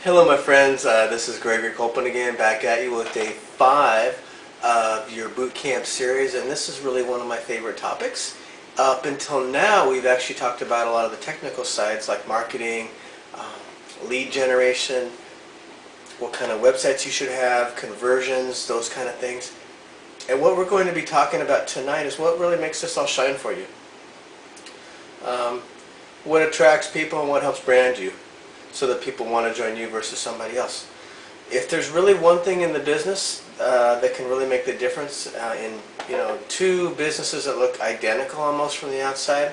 Hello my friends, this is Gregory Copeland again, back at you with day 5 of your boot camp series, and this is really one of my favorite topics. Up until now we've actually talked about a lot of the technical sides like marketing, lead generation, what kind of websites you should have, conversions, those kind of things. And what we're going to be talking about tonight is what really makes this all shine for you. What attracts people and what helps brand you, so that people want to join you versus somebody else. If there's really one thing in the business that can really make the difference in two businesses that look identical almost from the outside,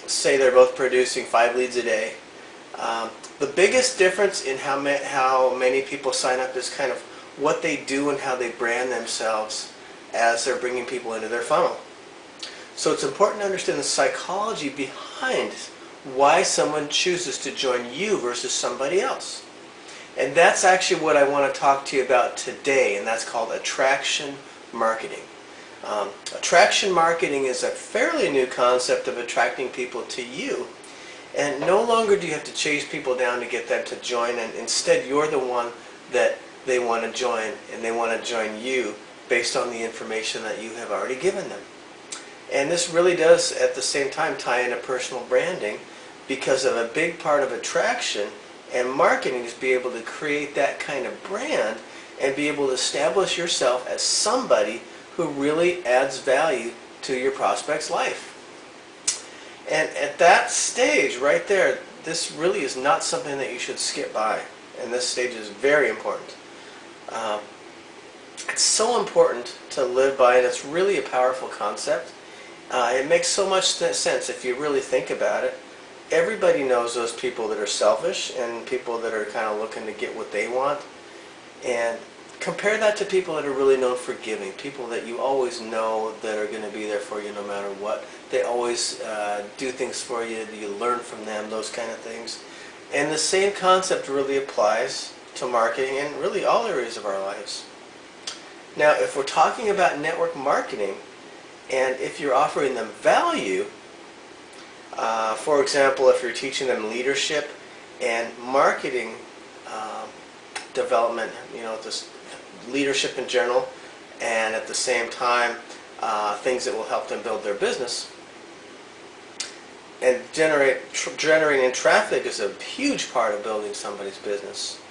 say they're both producing 5 leads a day, the biggest difference in how many people sign up is kind of what they do and how they brand themselves as they're bringing people into their funnel. So it's important to understand the psychology behind why someone chooses to join you versus somebody else. And that's actually what I want to talk to you about today, and that's called attraction marketing. Attraction marketing is a fairly new concept of attracting people to you, and no longer do you have to chase people down to get them to join, and instead you're the one that they want to join, and they want to join you based on the information that you have already given them. And this really does at the same time tie into personal branding, because of a big part of attraction and marketing is be able to create that kind of brand and be able to establish yourself as somebody who really adds value to your prospect's life. And at that stage right there, this really is not something that you should skip by, and this stage is very important. It's so important to live by, and it's really a powerful concept. It makes so much sense if you really think about it. Everybody knows those people that are selfish and people that are kind of looking to get what they want. And compare that to people that are really known for giving. People that you always know that are going to be there for you no matter what. They always do things for you. You learn from them, those kind of things. And the same concept really applies to marketing and really all areas of our lives. Now, if we're talking about network marketing, and if you're offering them value, for example, if you're teaching them leadership and marketing development, this leadership in general, and at the same time things that will help them build their business, and generating traffic is a huge part of building somebody's business,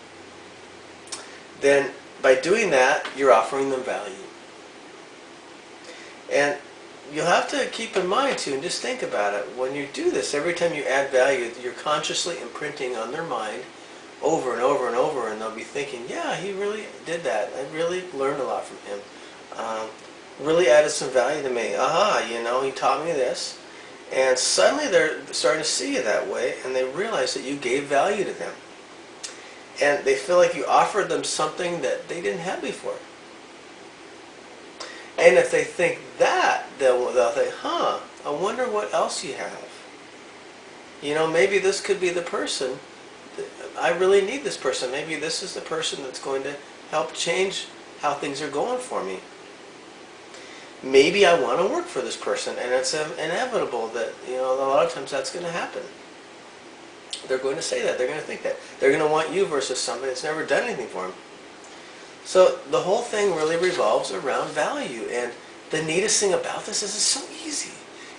then by doing that, you're offering them value. And you'll have to keep in mind too, and just think about it, when you do this, every time you add value, you're consciously imprinting on their mind over and over and over, and they'll be thinking, yeah, he really did that. I really learned a lot from him. Really added some value to me. He taught me this. And suddenly they're starting to see you that way, and they realize that you gave value to them. And they feel like you offered them something that they didn't have before. And if they think that, they'll think, I wonder what else you have. Maybe this could be the person. I really need this person. Maybe this is the person that's going to help change how things are going for me. Maybe I want to work for this person, and it's inevitable that, a lot of times that's going to happen. They're going to say that. They're going to think that. They're going to want you versus somebody that's never done anything for them. So the whole thing really revolves around value, and the neatest thing about this is it's so easy.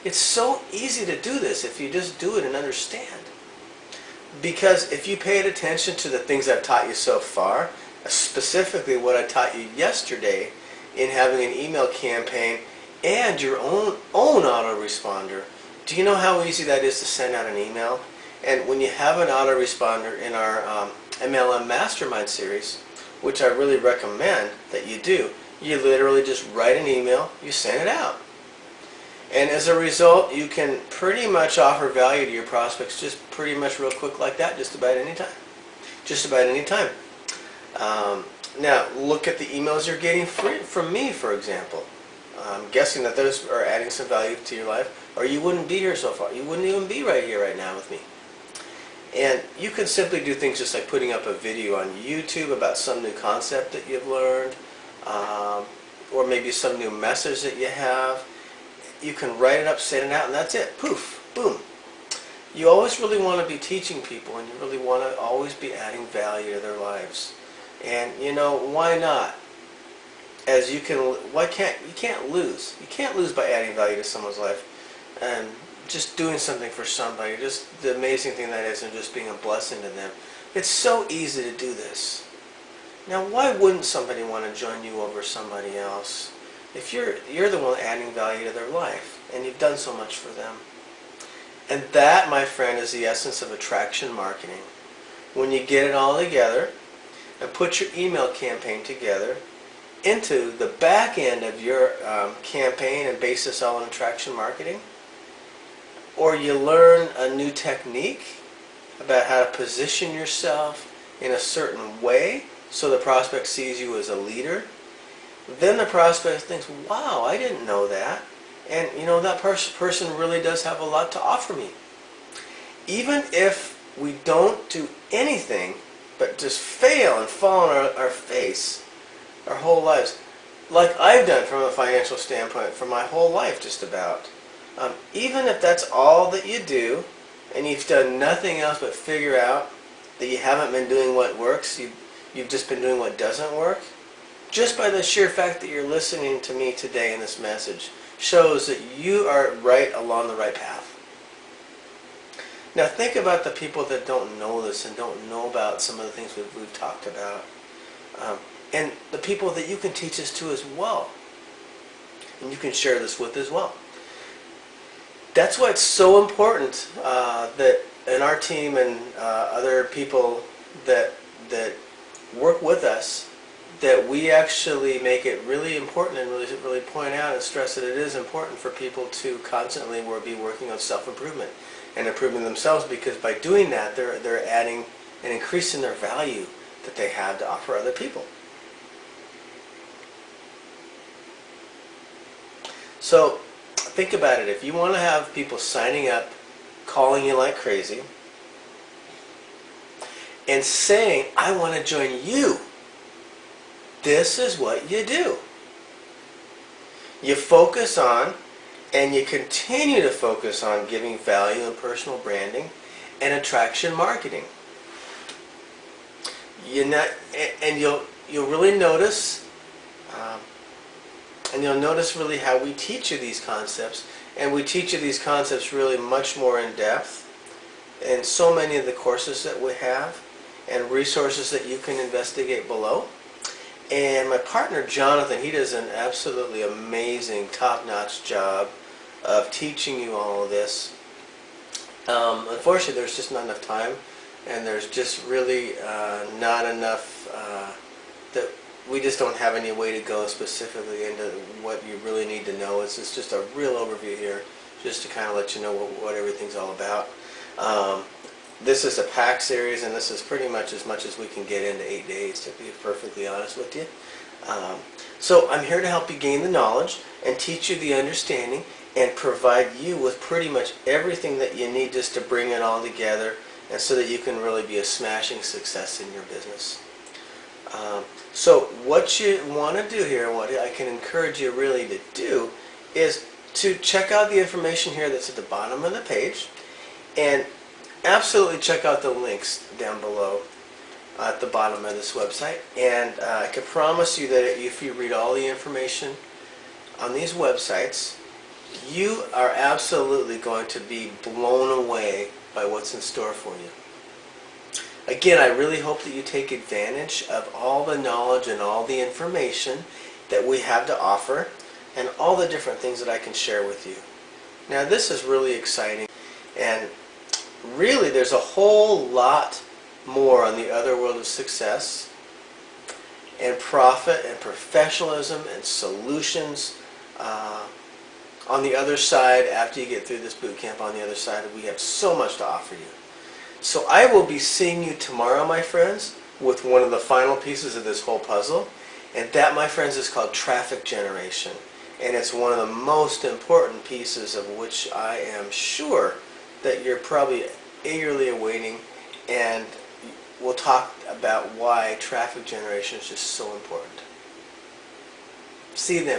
It's so easy to do this if you just do it and understand. Because if you paid attention to the things I've taught you so far, specifically what I taught you yesterday in having an email campaign and your own autoresponder, do you know how easy that is to send out an email? And when you have an autoresponder in our MLM Mastermind series, which I really recommend that you do, you literally just write an email, you send it out. And as a result, you can pretty much offer value to your prospects just pretty much real quick like that, just about any time. Just about any time. Now, look at the emails you're getting from me, for example. I'm guessing that those are adding some value to your life, or you wouldn't be here so far. You wouldn't even be right here right now with me. And you can simply do things just like putting up a video on YouTube about some new concept that you've learned, or maybe some new message that you have. You can write it up, send it out, and that's it. Poof, boom. you always really want to be teaching people, and you really want to always be adding value to their lives. And why not? As you can't lose. You can't lose by adding value to someone's life and just doing something for somebody. Just the amazing thing that is, and just being a blessing to them. It's so easy to do this. Now, why wouldn't somebody want to join you over somebody else? If you're the one adding value to their life, and you've done so much for them. And that, my friend, is the essence of attraction marketing. When you get it all together and put your email campaign together into the back end of your campaign and base this all on attraction marketing, or you learn a new technique about how to position yourself in a certain way so the prospect sees you as a leader, then the prospect thinks, wow, I didn't know that. And that person really does have a lot to offer me. Even if we don't do anything but just fail and fall on our face our whole lives, like I've done from a financial standpoint for my whole life just about. Even if that's all that you do, and you've done nothing else but figure out that you haven't been doing what works, you've just been doing what doesn't work, just by the sheer fact that you're listening to me today in this message shows that you are right along the right path. Now think about the people that don't know this and don't know about some of the things we've talked about. And the people that you can teach this to as well. And you can share this with as well. That's why it's so important that in our team and other people that work with us, that we actually make it really important and really point out and stress that it is important for people to constantly be working on self-improvement and improving themselves, because by doing that they're adding and increasing their value that they have to offer other people. So think about it. If you want to have people signing up, calling you like crazy, and saying, I want to join you, this is what you do. You focus on, and you continue to focus on, giving value and personal branding and attraction marketing. And you'll really notice, and you'll notice really how we teach you these concepts, and we teach you these concepts really much more in depth in so many of the courses that we have and resources that you can investigate below. And my partner Jonathan, he does an absolutely amazing, top-notch job of teaching you all of this. Unfortunately, there's just not enough time, and there's just really not enough that we just don't have any way to go specifically into what you really need to know. It's just a real overview here, just to kind of let you know what everything's all about. This is a pack series, and this is pretty much as we can get into 8 days, to be perfectly honest with you. So I'm here to help you gain the knowledge and teach you the understanding and provide you with pretty much everything that you need just to bring it all together, and so that you can really be a smashing success in your business. So what you want to do here, what I can encourage you really to do, is to check out the information here that's at the bottom of the page, and absolutely check out the links down below at the bottom of this website. And I can promise you that if you read all the information on these websites, you are absolutely going to be blown away by what's in store for you. Again, I really hope that you take advantage of all the knowledge and all the information that we have to offer, and all the different things that I can share with you. Now, this is really exciting, and really there's a whole lot more on the other world of success and profit and professionalism and solutions on the other side. After you get through this boot camp, on the other side, we have so much to offer you. So I will be seeing you tomorrow, my friends, with one of the final pieces of this whole puzzle, and that, my friends, is called traffic generation, and it's one of the most important pieces, of which I am sure that you're probably eagerly awaiting, and we'll talk about why traffic generation is just so important. See you then.